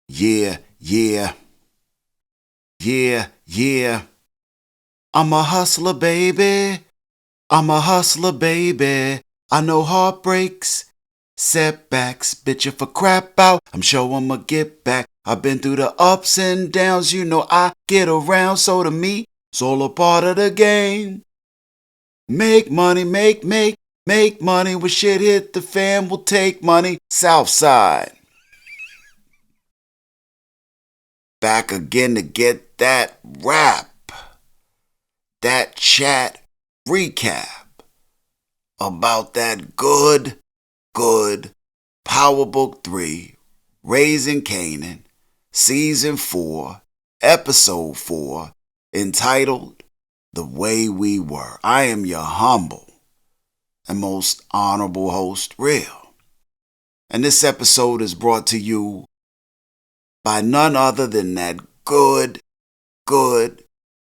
Yeah, yeah, yeah, yeah. I'm a hustler, baby. I'm a hustler, baby. I know heartbreaks, setbacks, bitch, if I crap out, I'm sure I'ma get back. I've been through the ups and downs, you know I get around, so to me, it's all a part of the game. Make money, make money. When shit hit the fan, we'll take money. Southside. Back again to get that rap, that chat recap about that good Power Book 3, Raising Kanan, Season 4, Episode 4, entitled The Way We Were. I am your humble and most honorable host, Real. And this episode is brought to you by none other than that good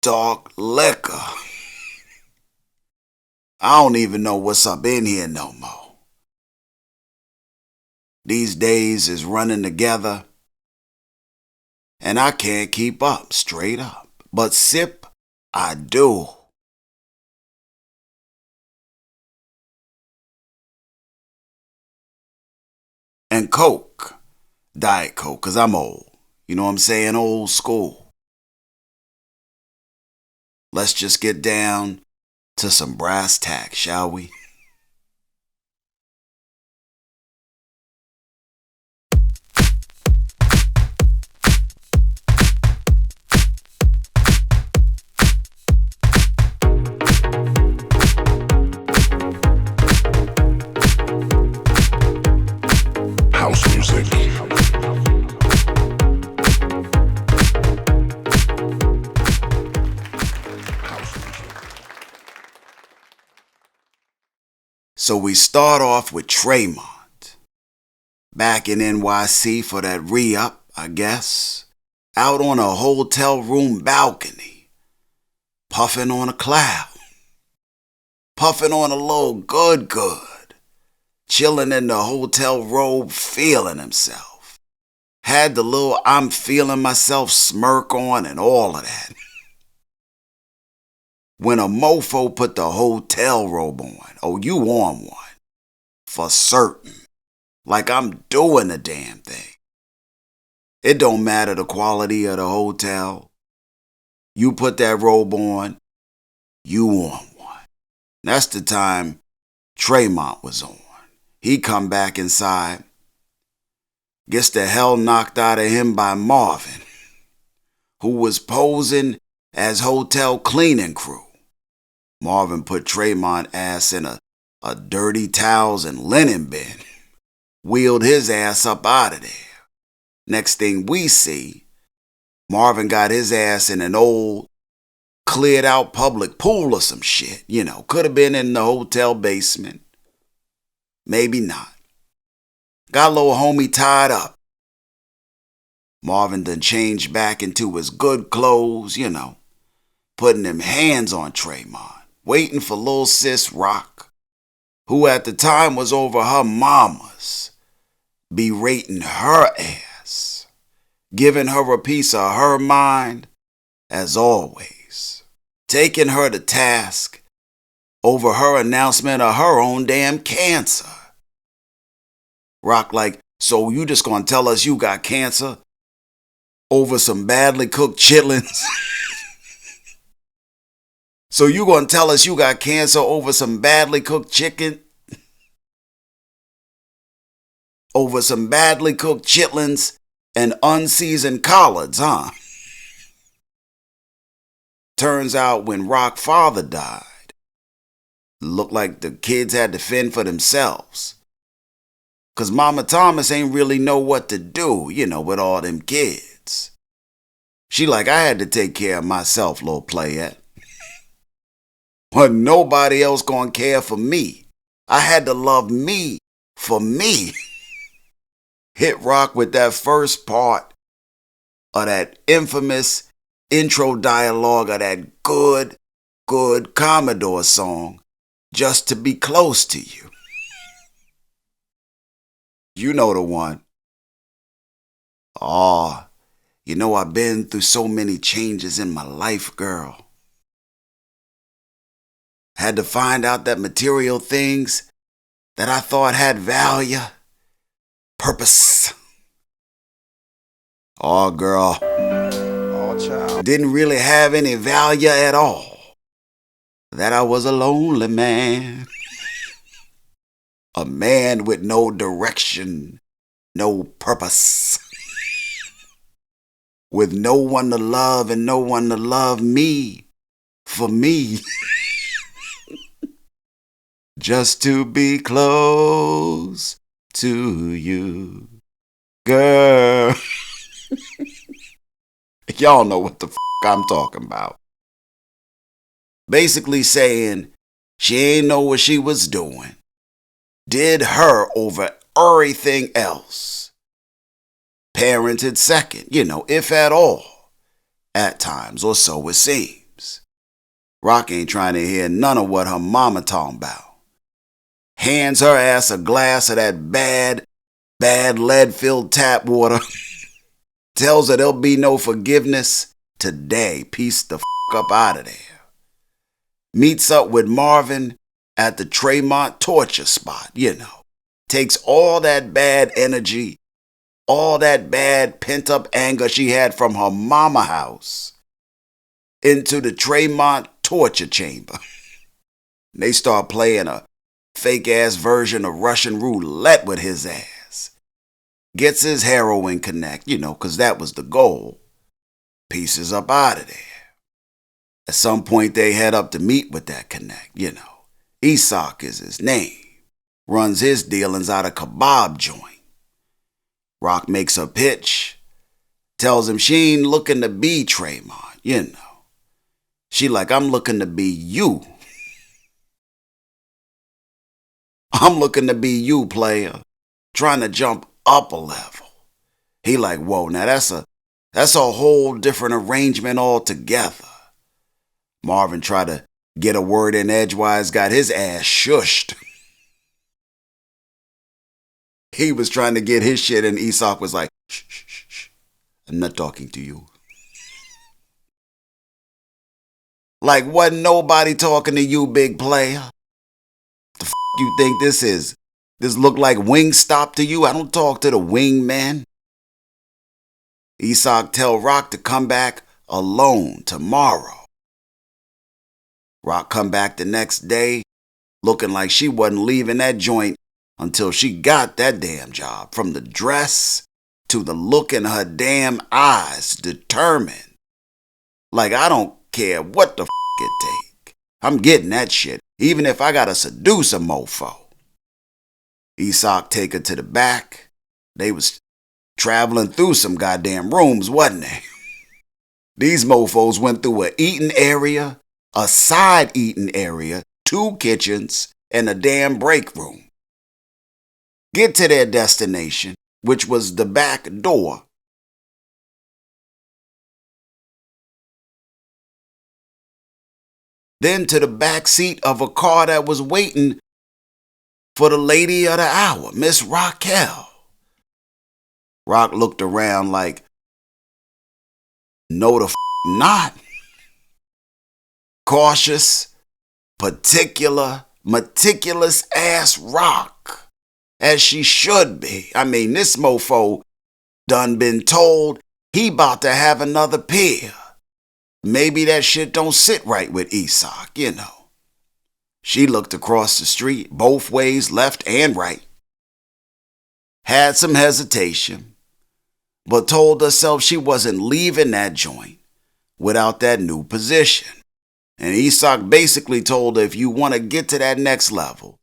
dark liquor. I don't even know what's up in here no more. These days is running together, and I can't keep up, straight up. But sip, I do. And Coke, Diet Coke, 'cause I'm old. You know what I'm saying? Old school. Let's just get down to some brass tacks, shall we? House music. So we start off with Tremont, back in NYC for that re-up, I guess, out on a hotel room balcony, puffing on a cloud, puffing on a little good, chilling in the hotel robe, feeling himself. Had the little I'm feeling myself smirk on and all of that. When a mofo put the hotel robe on, oh, you on one, for certain, like I'm doing the damn thing. It don't matter the quality of the hotel. You put that robe on, you on one. That's the time Tremont was on. He come back inside, gets the hell knocked out of him by Marvin, who was posing as hotel cleaning crew. Marvin put Tremont ass in a dirty towels and linen bin, wheeled his ass up out of there. Next thing we see, Marvin got his ass in an old, cleared out public pool or some shit. You know, could have been in the hotel basement. Maybe not. Got a little homie tied up. Marvin done changed back into his good clothes, you know, putting them hands on Tremont, waiting for little sis Rock, who at the time was over her mama's, berating her ass, giving her a piece of her mind, as always, taking her to task over her announcement of her own damn cancer. Rock like, so you just gonna tell us you got cancer over some badly cooked chitlins? So you gonna tell us you got cancer over some badly cooked chicken? Over some badly cooked chitlins and unseasoned collards, huh? Turns out when Rock's father died, it looked like the kids had to fend for themselves. 'Cause Mama Thomas ain't really know what to do, you know, with all them kids. She like, I had to take care of myself, little playette. But nobody else gonna care for me. I had to love me for me. Hit Rock with that first part of that infamous intro dialogue of that good Commodore song, Just to Be Close to You. You know the one. Oh, you know I've been through so many changes in my life, girl. Had to find out that material things that I thought had value, purpose. Oh, girl. Oh, child. Didn't really have any value at all. That I was a lonely man. A man with no direction, no purpose. With no one to love and no one to love me for me. Just to be close to you, girl. Y'all know what the f I'm talking about. Basically saying she ain't know what she was doing. Did her over everything else. Parented second, if at all. At times, or so it seems. Rock ain't trying to hear none of what her mama talking about. Hands her ass a glass of that bad lead-filled tap water. Tells her there'll be no forgiveness today. Piece the f up out of there. Meets up with Marvin at the Tremont torture spot, Takes all that bad energy, all that bad pent-up anger she had from her mama house into the Tremont torture chamber. They start playing a fake-ass version of Russian roulette with his ass. Gets his heroin connect, because that was the goal. Pieces up out of there. At some point, they head up to meet with that connect, Isak is his name. Runs his dealings out of kebab joint. Rock makes a pitch. Tells him she ain't looking to be Tremont, She like, I'm looking to be you. I'm looking to be you, player. Trying to jump up a level. He like, whoa, now that's a whole different arrangement altogether. Marvin tried to get a word in edgewise, got his ass shushed. He was trying to get his shit and Isak was like, shh, shh, shh, shh. I'm not talking to you. Like, wasn't nobody talking to you, big player? The f you think this is? This look like Wingstop to you? I don't talk to the wingman. Isak tell Rock to come back alone tomorrow. Rock come back the next day looking like she wasn't leaving that joint until she got that damn job. From the dress to the look in her damn eyes, determined. Like, I don't care what the f it take. I'm getting that shit, even if I gotta seduce a mofo. Isak take her to the back. They was traveling through some goddamn rooms, wasn't they? These mofos went through an eating area, a side eating area, 2 kitchens, and a damn break room. Get to their destination, which was the back door. Then to the back seat of a car that was waiting for the lady of the hour, Miss Raquel. Rock looked around like, no the f not. Cautious, particular, meticulous ass Rock, as she should be. I mean, this mofo done been told he about to have another pair. Maybe that shit don't sit right with Isak, She looked across the street, both ways, left and right. Had some hesitation, but told herself she wasn't leaving that joint without that new position. And Isak basically told her, if you want to get to that next level,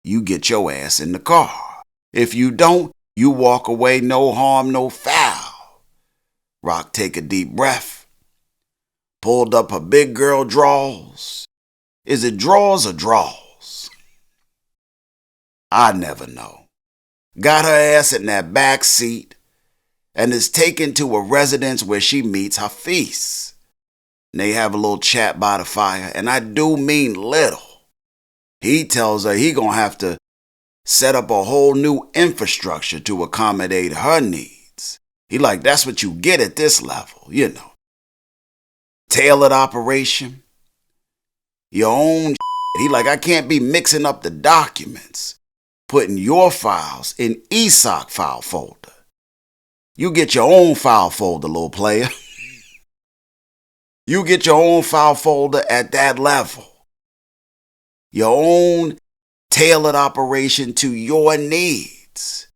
you get your ass in the car. If you don't, you walk away, no harm, no foul. Rock take a deep breath. Pulled up her big girl drawers. Is it drawers or draws? I never know. Got her ass in that back seat and is taken to a residence where she meets Hafiz. And they have a little chat by the fire, and I do mean little. He tells her he gonna have to set up a whole new infrastructure to accommodate her needs. He like, that's what you get at this level, you know. Tailored operation. Your own shit. He like, I can't be mixing up the documents, putting your files in ESOC file folder. You get your own file folder, little player. You get your own file folder at that level. Your own tailored operation to your needs.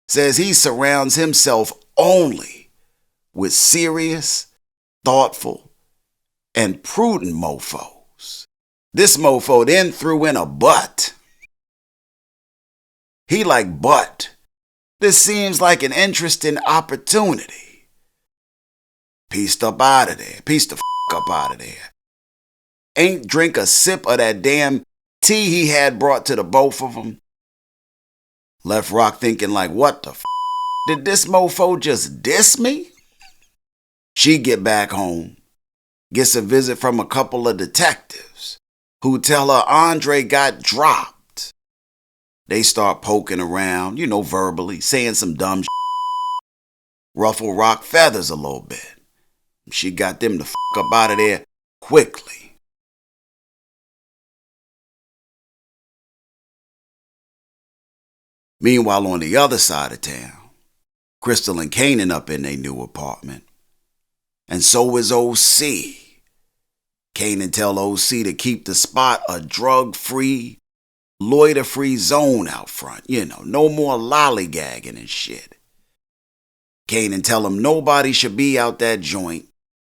Says he surrounds himself only with serious, thoughtful, and prudent mofos. This mofo then threw in a but. He like, but this seems like an interesting opportunity. Pieced up out of there. Pieced the up out of there. Ain't drink a sip of that damn tea he had brought to the both of them. Left Rock thinking like, what the did this mofo just diss me? She get back home, gets a visit from a couple of detectives who tell her Andre got dropped. They start poking around, you know, verbally, saying some dumb shit. Ruffle Rock feathers a little bit. She got them to up out of there quickly. Meanwhile, on the other side of town, Crystal and Kanan up in their new apartment. And so is OC. Kanan tell OC to keep the spot a drug-free, loiter-free zone out front. You know, no more lollygagging and shit. Kanan tell him nobody should be out that joint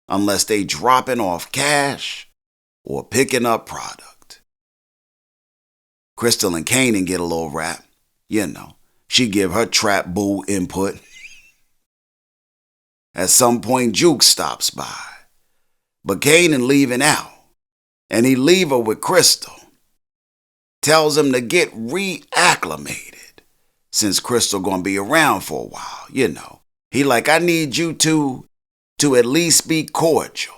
unless they dropping off cash or picking up product. Crystal and Kanan get a little rap. You know, she give her trap boo input. At some point, Juke stops by, but Kanan leaving out, and he leave her with Crystal. Tells him to get reacclimated, since Crystal gonna be around for a while, you know. He like, I need you to at least be cordial.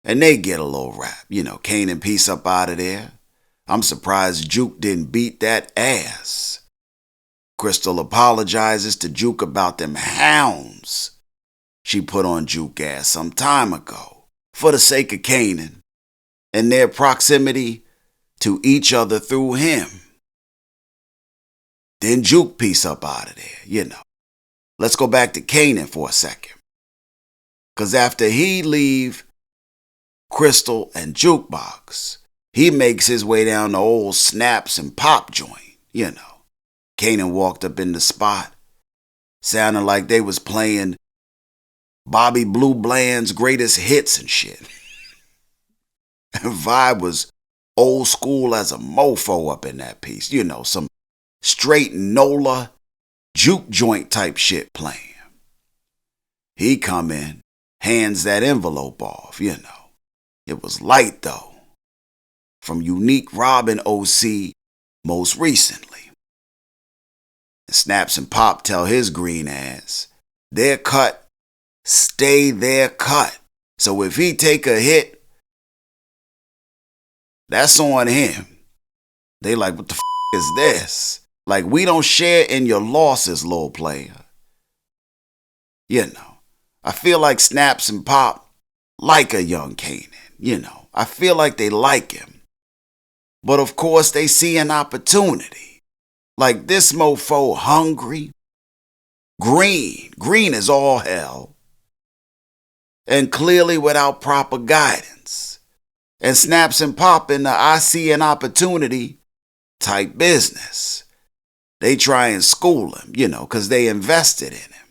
And they get a little rap, you know, Kanan piece up out of there. I'm surprised Juke didn't beat that ass. Crystal apologizes to Juke about them hounds she put on Juke ass some time ago for the sake of Kanan and their proximity to each other through him. Then Juke piece up out of there, you know. Let's go back to Kanan for a second. Because after he leave Crystal and Jukebox, he makes his way down the old Snaps and Pop joint, you know. Kanan walked up in the spot, sounding like they was playing Bobby Blue Bland's greatest hits and shit. And vibe was old school as a mofo up in that piece. You know, some straight NOLA juke joint type shit playing. He come in, hands that envelope off, you know. It was light though. From Unique Robin OC most recently. And Snaps and Pop tell his green ass, their cut, stay their cut. So if he take a hit, that's on him. They like, what the is this? Like, we don't share in your losses, little player. You know, I feel like Snaps and Pop like a young Kanan, you know. I feel like they like him. But of course, they see an opportunity. Like this mofo hungry, green as all hell, and clearly without proper guidance. And Snaps and Pop in the I see an opportunity type business. They try and school him, you know, because they invested in him.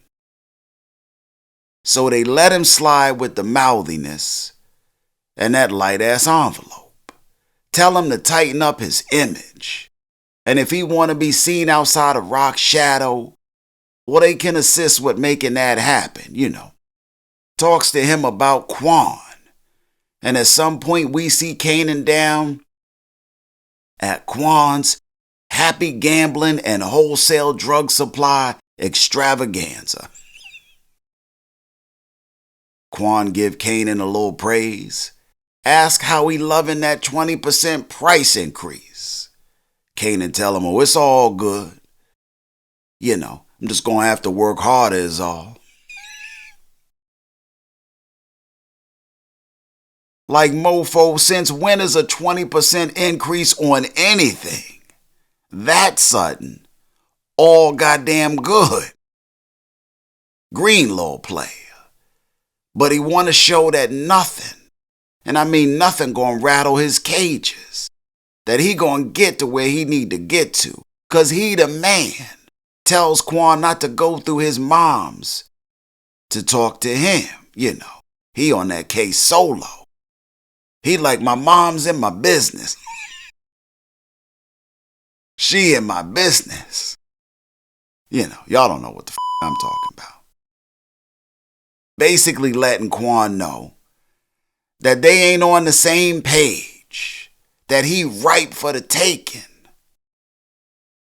So they let him slide with the mouthiness and that light-ass envelope. Tell him to tighten up his image. And if he want to be seen outside of Rock's shadow, well, they can assist with making that happen, you know. Talks to him about Quan. And at some point we see Kanan down at Quan's happy gambling and wholesale drug supply extravaganza. Quan give Kanan a little praise. Ask how he loving that 20% price increase. Kanan tell him, oh, it's all good. You know, I'm just gonna have to work harder is all. Like mofo, since when is a 20% increase on anything that sudden? All goddamn good. Green little player. But he want to show that nothing, and I mean nothing, gonna rattle his cages. That he gonna get to where he need to get to. Cause he the man. Tells Quan not to go through his moms to talk to him, you know. He on that case solo. He like, my mom's in my business. She in my business. You know, y'all don't know what the I'm talking about. Basically letting Quan know that they ain't on the same page. That he ripe for the taking.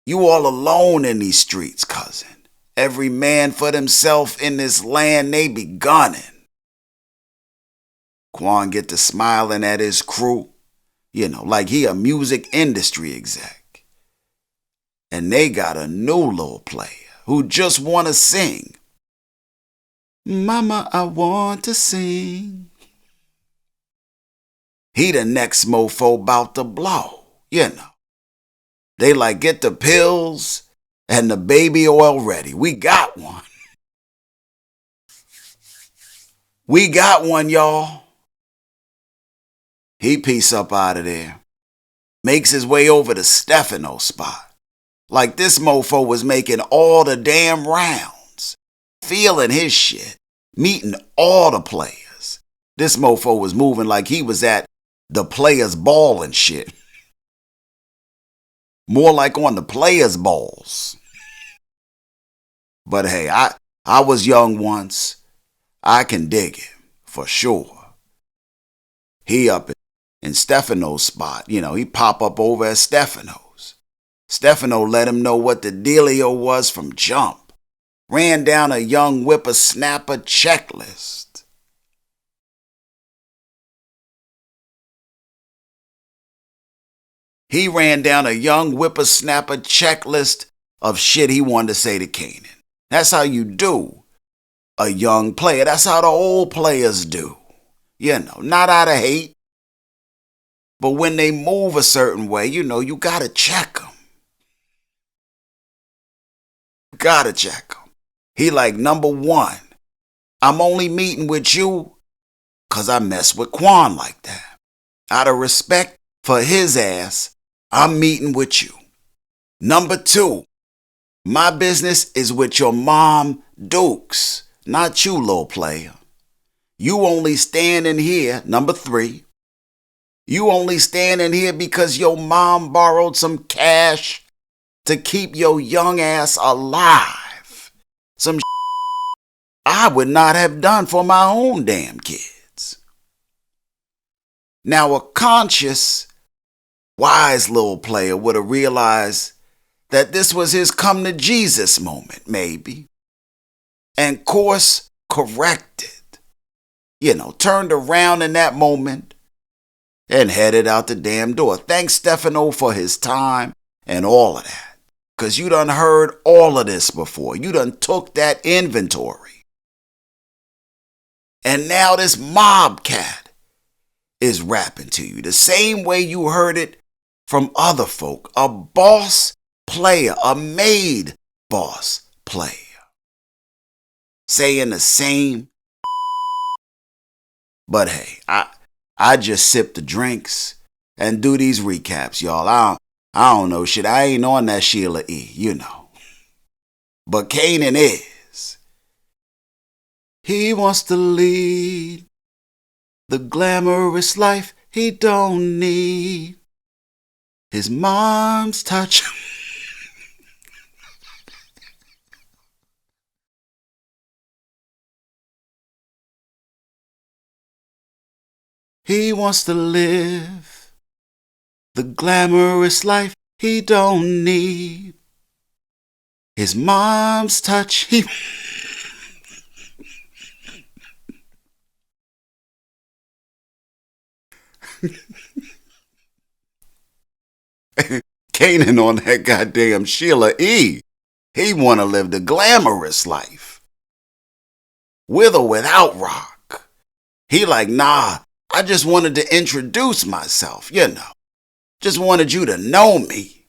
You all alone in these streets, cousin. Every man for themself in this land, they be gunning. Quan get to smiling at his crew, you know, like he a music industry exec. And they got a new little player who just want to sing. Mama, I want to sing. He the next mofo about to blow, you know. They like, get the pills and the baby oil ready. We got one. We got one, y'all. He piece up out of there. Makes his way over to Stefano's spot. Like this mofo was making all the damn rounds. Feeling his shit. Meeting all the players. This mofo was moving like he was at the players' ball and shit. More like on the players' balls. But hey, I was young once. I can dig it, for sure. He up in Stefano's spot. You know, he pop up over at Stefano's. Stefano let him know what the dealio was from jump. Ran down a young whippersnapper checklist. He ran down a young whippersnapper checklist of shit he wanted to say to Kanan. That's how you do a young player. That's how the old players do. You know, not out of hate. But when they move a certain way, you know, you gotta check them. Gotta check them. He like, number one, I'm only meeting with you because I mess with Quan like that. Out of respect for his ass, I'm meeting with you. Number two, my business is with your mom, Dukes, not you, little player. You only standing here, number three. You only standing here because your mom borrowed some cash to keep your young ass alive. Some I would not have done for my own damn kids. Now a conscious, wise little player would have realized that this was his come to Jesus moment, maybe. And course corrected. You know, turned around in that moment and headed out the damn door. Thanks, Stefano, for his time and all of that. Because you done heard all of this before. You done took that inventory. And now this mob cat is rapping to you the same way you heard it from other folk. A boss player, a made boss player. Saying the same. But hey, I just sip the drinks and do these recaps, y'all. I don't know shit. I ain't on that Sheila E., you know. But Kanan is. He wants to lead the glamorous life he don't need. His mom's touch. He wants to live the glamorous life He don't need his mom's touch. Kanan on that goddamn Sheila E. He want to live the glamorous life. With or without rock. He like, nah, I just wanted to introduce myself, you know. Just wanted you to know me,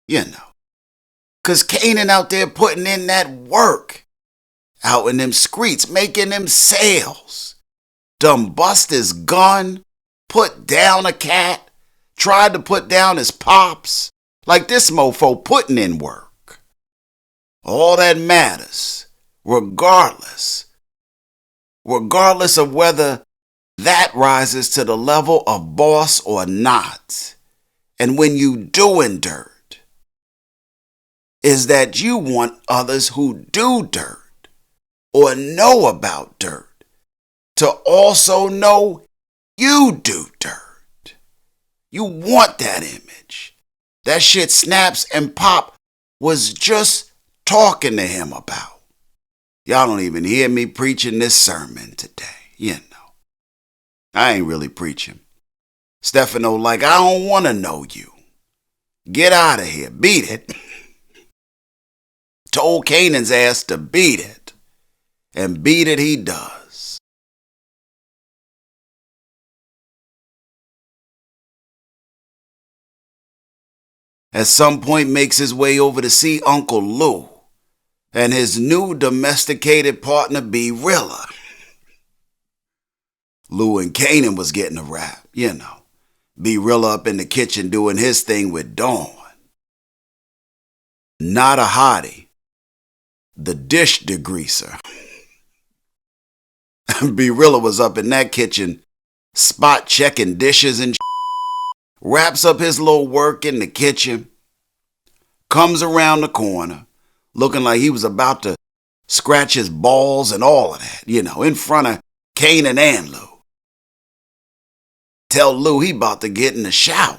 you know. Cause Kanan out there putting in that work. Out in them streets, making them sales. Done bust his gun, put down a cat, tried to put down his pops. Like this mofo putting in work. All that matters, regardless of whether that rises to the level of boss or not. And when you doing dirt, is that you want others who do dirt or know about dirt to also know you do dirt. You want that image. That shit Snaps and Pop was just talking to him about. Y'all don't even hear me preaching this sermon today, you know. I ain't really preaching. Stefano like, I don't want to know you. Get out of here. Beat it. Told Kanan's ass to beat it. And beat it he does. At some point makes his way over to see Uncle Lou and his new domesticated partner B-Rilla. Lou and Kanan was getting a rap, you know. B-Rilla up in the kitchen doing his thing with Dawn. Not a hottie. The dish degreaser. B-Rilla was up in that kitchen spot checking dishes and wraps up his little work in the kitchen, comes around the corner looking like he was about to scratch his balls and all of that, you know, in front of Kanan and Lou. Tell Lou he about to get in the shower.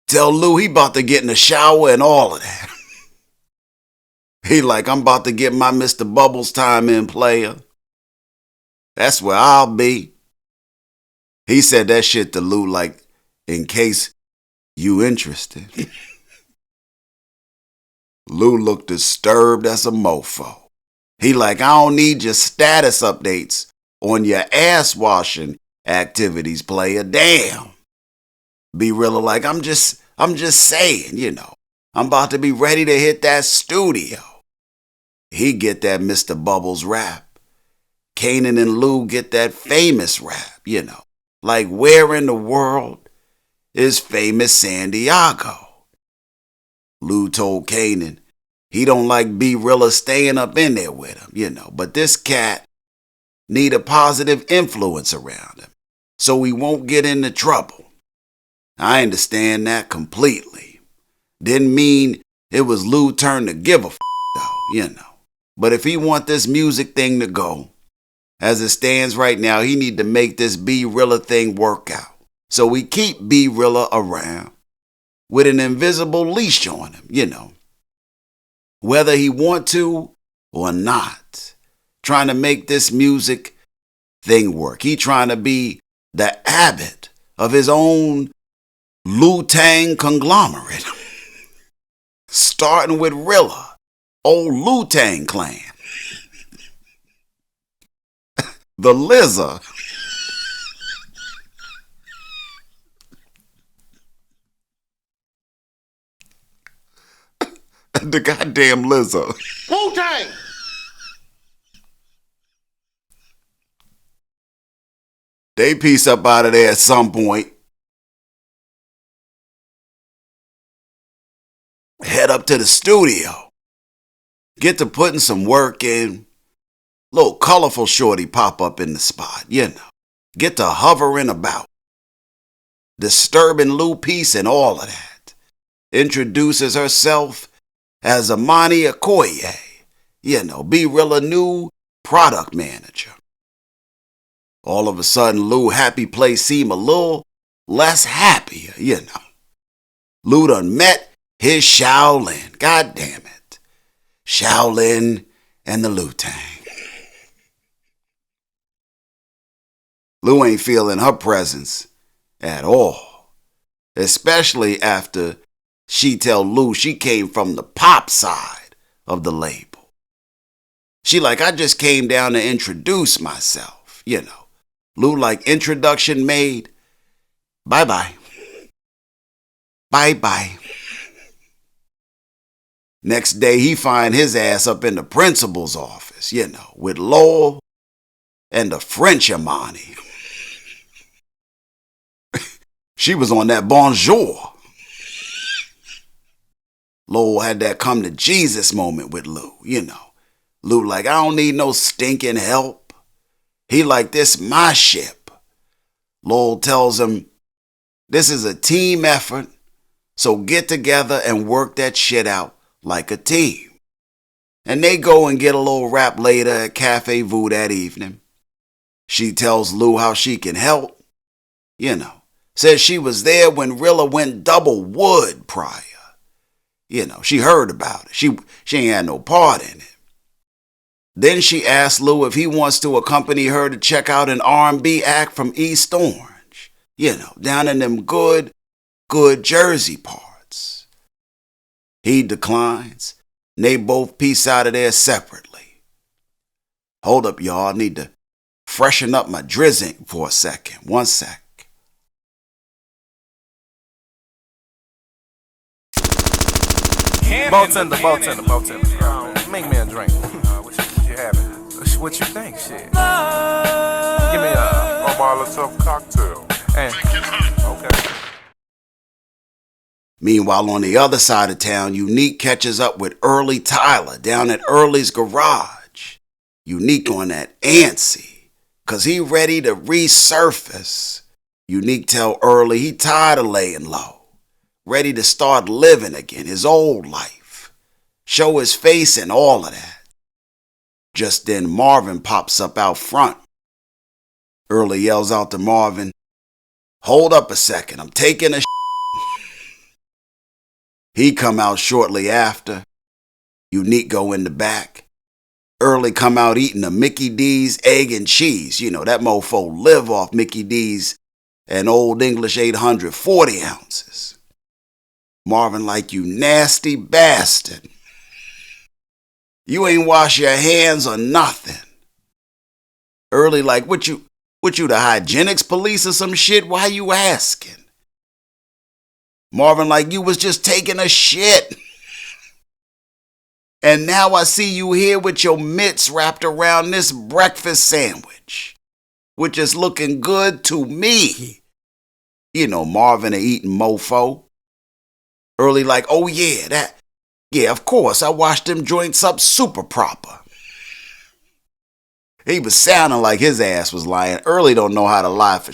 Tell Lou he about to get in the shower and all of that. He like, I'm about to get my Mr. Bubbles time in, player. That's where I'll be. He said that shit to Lou like, in case you interested. Lou looked disturbed as a mofo. He like, I don't need your status updates on your ass washing activities, player. Damn. B-Rilla like, I'm just saying, you know. I'm about to be ready to hit that studio. He get that Mr. Bubbles rap. Kanan and Lou get that famous rap, you know. Like, where in the world is famous San Diego? Lou told Kanan he don't like B-Rilla staying up in there with him, you know. But this cat need a positive influence around him so he won't get into trouble. I understand that completely. Didn't mean it was Lou's turn to give a though, you know. But if he want this music thing to go, as it stands right now, he need to make this B-Rilla thing work out. So we keep B-Rilla around with an invisible leash on him, you know. Whether he want to or not. Trying to make this music thing work. He trying to be the abbot of his own Lu-Tang conglomerate. Starting with Rilla, old Lu-Tang clan. The Lizard. The goddamn Lizard. Wu-Tang! They piece up out of there at some point. Head up to the studio. Get to putting some work in. Little colorful shorty pop up in the spot, you know. Get to hovering about. Disturbing Lou piece and all of that. Introduces herself as Amani Okoye. You know, B-Rilla new product manager. All of a sudden, Lou happy place seem a little less happier, you know. Lou done met his Shaolin. God damn it. Shaolin and the Lutang. Lou ain't feeling her presence at all. Especially after she tell Lou she came from the pop side of the label. She like, I just came down to introduce myself, you know. Lou like, introduction made. Bye-bye. Bye-bye. Next day, he find his ass up in the principal's office, you know, with Lowell and the French Imani. She was on that bonjour. Lowell had that come to Jesus moment with Lou, you know. Lou like, I don't need no stinking help. He like, this my ship. Lowell tells him, this is a team effort, so get together and work that shit out like a team. And they go and get a little rap later at Cafe Vu that evening. She tells Lou how she can help, you know. Says she was there when Rilla went double wood prior. You know, she heard about it. She ain't had no part in it. Then she asked Lou if he wants to accompany her to check out an R&B act from East Orange. You know, down in them good Jersey parts. He declines, and they both peace out of there separately. Hold up, y'all. I need to freshen up my drizzing for a second. One sec. Bartender. Make me a drink. What you having? What you think? Shit. Give me a Molotov cocktail. Okay. Meanwhile, on the other side of town, Unique catches up with Early Tyler down at Early's garage. Unique on that antsy, cause he ready to resurface. Unique tell Early he tired of laying low, ready to start living again, his old life. Show his face and all of that. Just then Marvin pops up out front. Early yells out to Marvin, hold up a second, I'm taking a He come out shortly after. Unique go in the back. Early come out eating a Mickey D's egg and cheese. You know, that mofo live off Mickey D's and Old English 800 40 ounces. Marvin like, you nasty bastard. You ain't wash your hands or nothing. Early like, what you the hygienics police or some shit? Why you asking? Marvin like, you was just taking a shit. And now I see you here with your mitts wrapped around this breakfast sandwich, which is looking good to me. You know, Marvin a eating mofo. Early like, oh yeah, of course, I washed them joints up super proper. He was sounding like his ass was lying. Early don't know how to lie for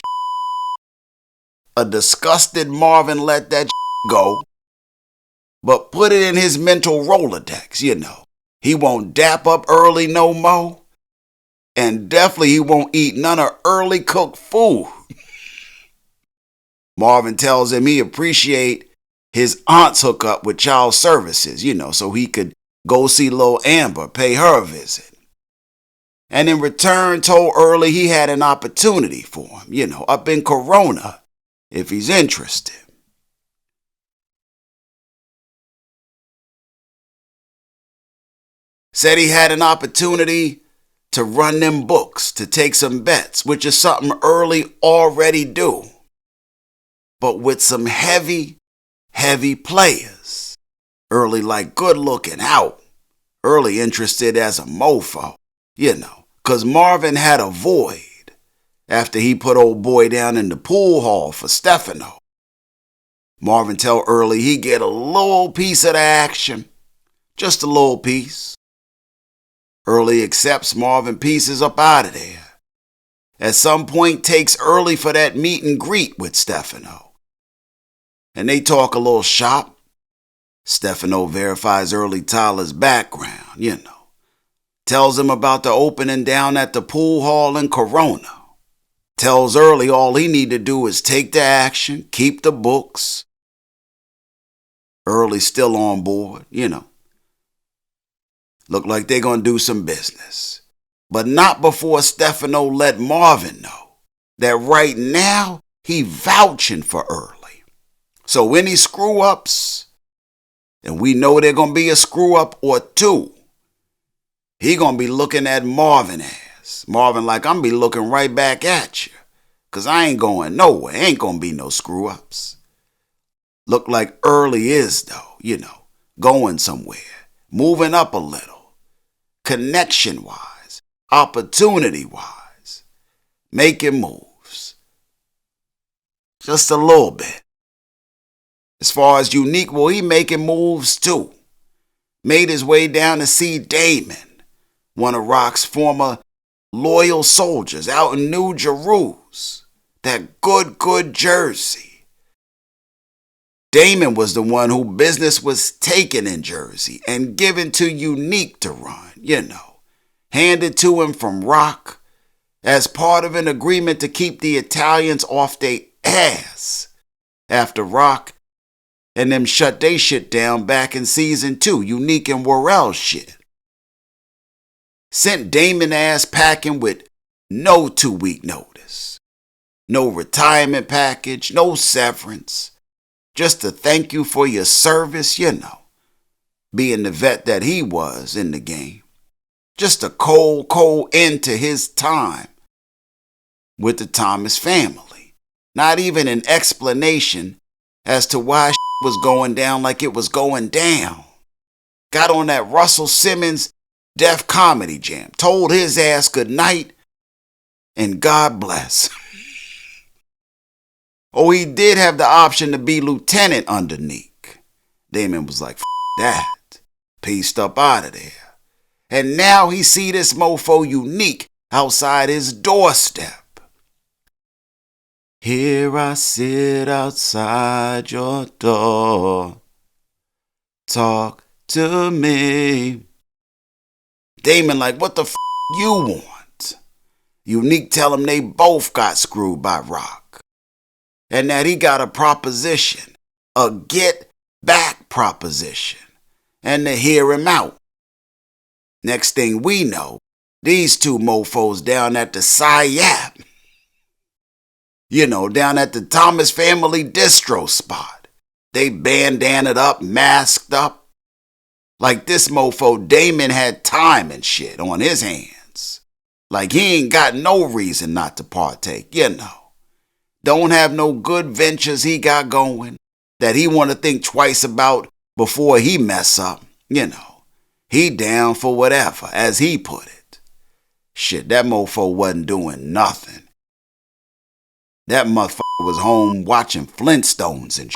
A disgusted Marvin let that go, but put it in his mental Rolodex, you know. He won't dap up Early no more, and definitely he won't eat none of Early cooked food. Marvin tells him he appreciate his aunt's hookup with child services, you know, so he could go see Lil Amber, pay her a visit. And in return told Early he had an opportunity for him, you know, up in Corona, if he's interested. Said he had an opportunity to run them books, to take some bets, which is something Early already do. But with some heavy players. Early like good looking out. Early interested as a mofo, you know, cause Marvin had a void after he put old boy down in the pool hall for Stefano. Marvin tell Early he get a little piece of the action, just a little piece. Early accepts Marvin pieces up out of there. At some point takes Early for that meet and greet with Stefano. And they talk a little shop. Stefano verifies Early Tyler's background, you know. Tells him about the opening down at the pool hall in Corona. Tells Early all he need to do is take the action, keep the books. Early's still on board, Look like they're going to do some business. But not before Stefano let Marvin know that right now he vouching for Early. So any screw-ups, and we know they're going to be a screw-up or two, he going to be looking at Marvin ass. Marvin like, I'm be looking right back at you. Because I ain't going nowhere. Ain't going to be no screw-ups. Look like Early is, though, going somewhere. Moving up a little. Connection-wise. Opportunity-wise. Making moves. Just a little bit. As far as Unique, well, he making moves, too. Made his way down to see Damon, one of Rock's former loyal soldiers out in New Jerusalem. That good Jersey. Damon was the one who business was taken in Jersey and given to Unique to run, Handed to him from Rock as part of an agreement to keep the Italians off their ass after Rock and them shut they shit down back in season 2, Unique and Worrell's shit. Sent Damon ass packing with no 2-week notice. No retirement package, no severance. Just to thank you for your service, Being the vet that he was in the game. Just a cold end to his time with the Thomas family. Not even an explanation as to why was going down like it was going down. Got on that Russell Simmons Def Comedy Jam. Told his ass good night and God bless. Oh, he did have the option to be lieutenant under Neek. Damon was like, that. Pieced up out of there. And now he see this mofo Unique outside his doorstep. Here I sit outside your door. Talk to me. Damon like, what the you want? Unique tell him they both got screwed by Rock. And that he got a proposition, a get back proposition, and to hear him out. Next thing we know, these two mofos down at the SIAP, down at the Thomas family distro spot. They bandanaed up, masked up. Like this mofo Damon had time and shit on his hands. Like he ain't got no reason not to partake, Don't have no good ventures he got going that he want to think twice about before he mess up. He down for whatever, as he put it. Shit, that mofo wasn't doing nothing. That motherfucker was home watching Flintstones and shit.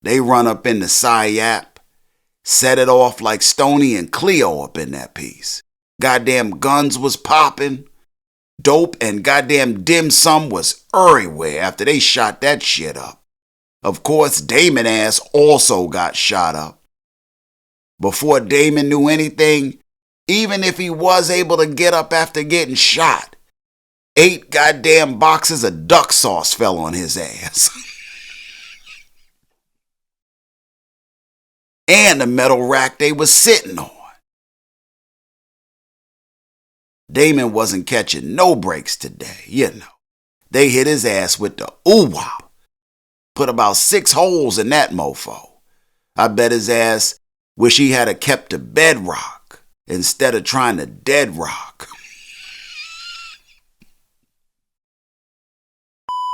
They run up in the SIAP, set it off like Stoney and Cleo up in that piece. Goddamn guns was popping. Dope and goddamn dim sum was everywhere after they shot that shit up. Of course, Damon ass also got shot up. Before Damon knew anything, even if he was able to get up after getting shot, 8 goddamn boxes of duck sauce fell on his ass. And the metal rack they was sitting on. Damon wasn't catching no breaks today, They hit his ass with the ooh-wop. Put about 6 holes in that mofo. I bet his ass wish he had a kept the bedrock instead of trying to dead rock.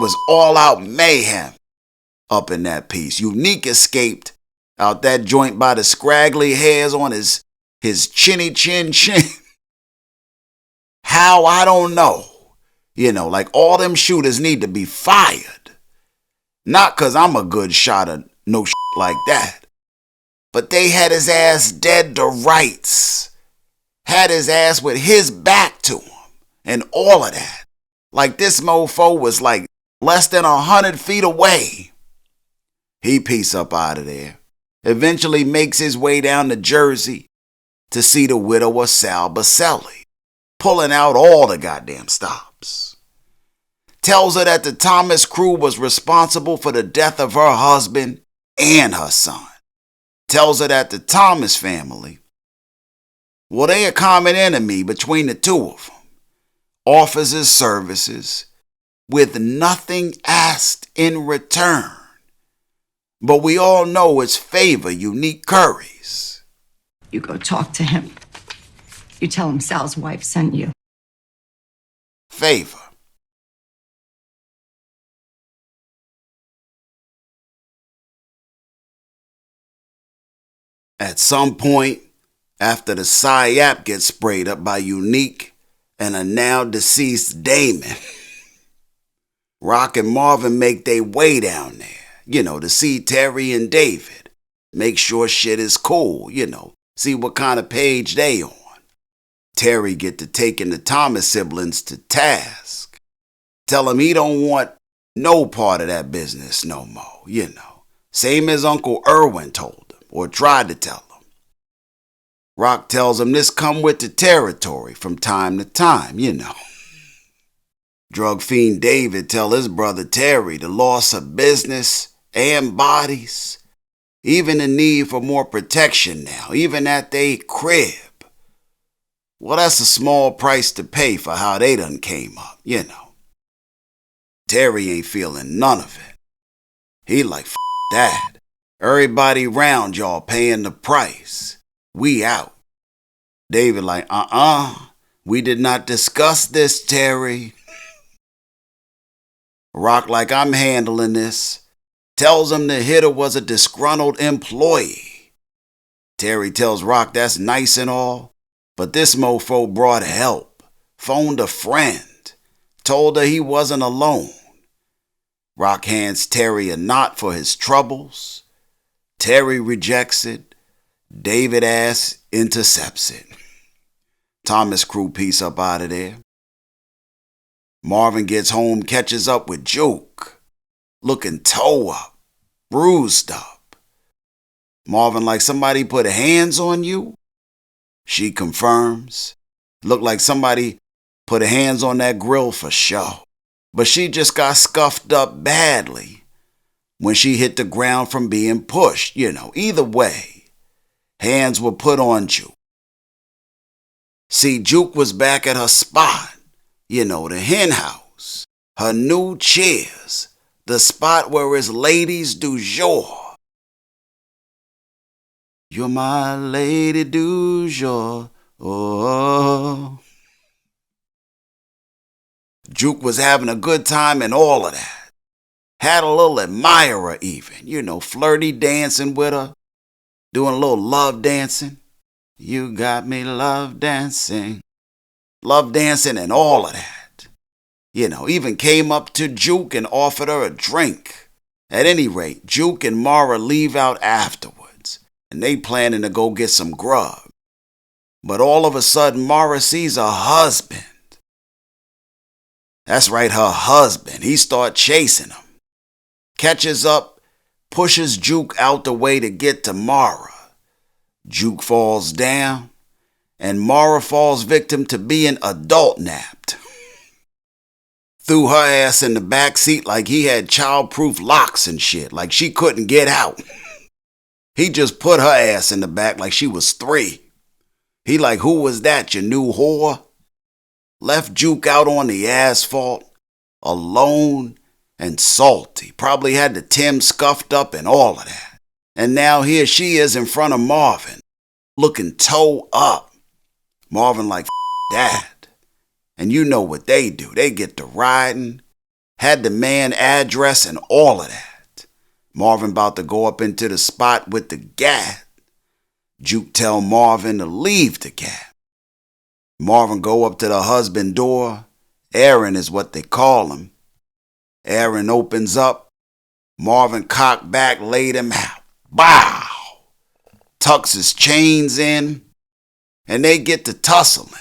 Was all out mayhem up in that piece. Unique escaped out that joint by the scraggly hairs on his chinny chin. How, I don't know. Like all them shooters need to be fired. Not because I'm a good shot of no shit like that. But they had his ass dead to rights. Had his ass with his back to him. And all of that. Like this mofo was like less than 100 feet away. He piece up out of there. Eventually makes his way down to Jersey to see the widow of Sal Boselli. pulling out all the goddamn stops. Tells her that the Thomas crew was responsible for the death of her husband and her son. Tells her that the Thomas family, well, they a common enemy between the two of them. Offers his services with nothing asked in return. But we all know it's favor unique curries. You go talk to him. You tell him Sal's wife sent you. Favor. At some point, after the PSYOP gets sprayed up by Unique and a now deceased Damon, Rock and Marvin make their way down there, to see Terry and David. Make sure shit is cool, see what kind of page they on. Terry get to taking the Thomas siblings to task. Tell him he don't want no part of that business no more, Same as Uncle Irwin told him, or tried to tell him. Rock tells him this come with the territory from time to time, Drug fiend David tell his brother Terry the loss of business and bodies, even the need for more protection now, even at they crib. Well, that's a small price to pay for how they done came up, Terry ain't feeling none of it. He like, f*** that. Everybody round y'all paying the price. We out. David like, we did not discuss this, Terry. Rock like, I'm handling this. Tells him the hitter was a disgruntled employee. Terry tells Rock that's nice and all, but this mofo brought help. Phoned a friend. Told her he wasn't alone. Rock hands Terry a knot for his troubles. Terry rejects it. David ass intercepts it. Thomas crew piece up out of there. Marvin gets home, catches up with Juke. Looking toe up. Bruised up. Marvin like, somebody put hands on you? She confirms. Looked like somebody put hands on that grill for show. But she just got scuffed up badly when she hit the ground from being pushed, Either way, hands were put on Juke. See, Juke was back at her spot, the hen house, her new chairs, the spot where his ladies du jour. You're my lady du jour, oh. Juke was having a good time and all of that. Had a little admirer even, flirty dancing with her, doing a little love dancing. You got me love dancing. Love dancing and all of that. Even came up to Juke and offered her a drink. At any rate, Juke and Mara leave out afterwards, and they planning to go get some grub. But all of a sudden, Mara sees her husband. That's right, her husband. He start chasing him. Catches up, pushes Juke out the way to get to Mara. Juke falls down, and Mara falls victim to being adult napped. Threw her ass in the back seat like he had childproof locks and shit, like she couldn't get out. He just put her ass in the back like she was 3. He like, who was that, you new whore? Left Juke out on the asphalt, alone and salty. Probably had the Tim scuffed up and all of that. And now here she is in front of Marvin, looking toe up. Marvin like, that. And you know what they do. They get to riding. Had the man address and all of that. Marvin about to go up into the spot with the gat. Juke tell Marvin to leave the cat. Marvin go up to the husband door. Aaron is what they call him. Aaron opens up. Marvin cocked back, laid him out. Bow! Tucks his chains in. And they get to tussling.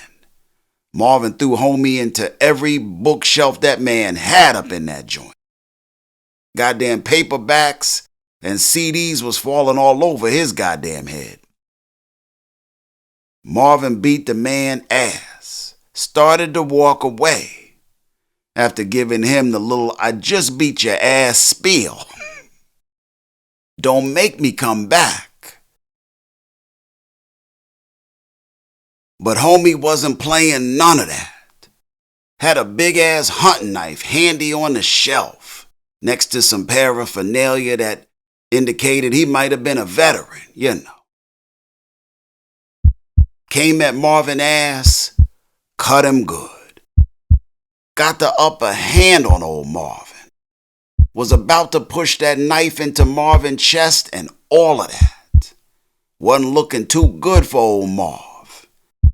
Marvin threw homie into every bookshelf that man had up in that joint. Goddamn paperbacks and CDs was falling all over his goddamn head. Marvin beat the man ass. started to walk away after giving him the little "I just beat your ass" spiel. Don't make me come back. But homie wasn't playing none of that. Had a big ass hunting knife handy on the shelf next to some paraphernalia that indicated he might have been a veteran, you know. Came at Marvin ass, cut him good. Got the upper hand on old Marvin. Was about to push that knife into Marvin's chest and all of that. Wasn't looking too good for old Marv.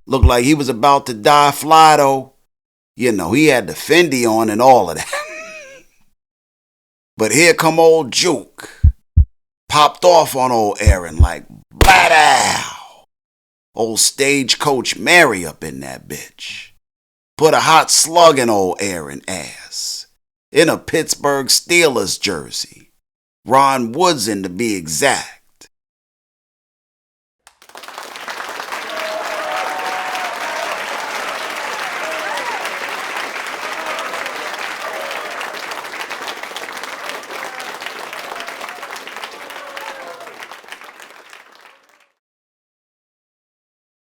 Looked like he was about to die fly though. You know, he had the Fendi on and all of that. But here come old Juke. Popped off on old Aaron like BADA. Old stagecoach Mary up in that bitch. Put a hot slug in old Aaron ass. In a Pittsburgh Steelers jersey. Ron Woodson to be exact.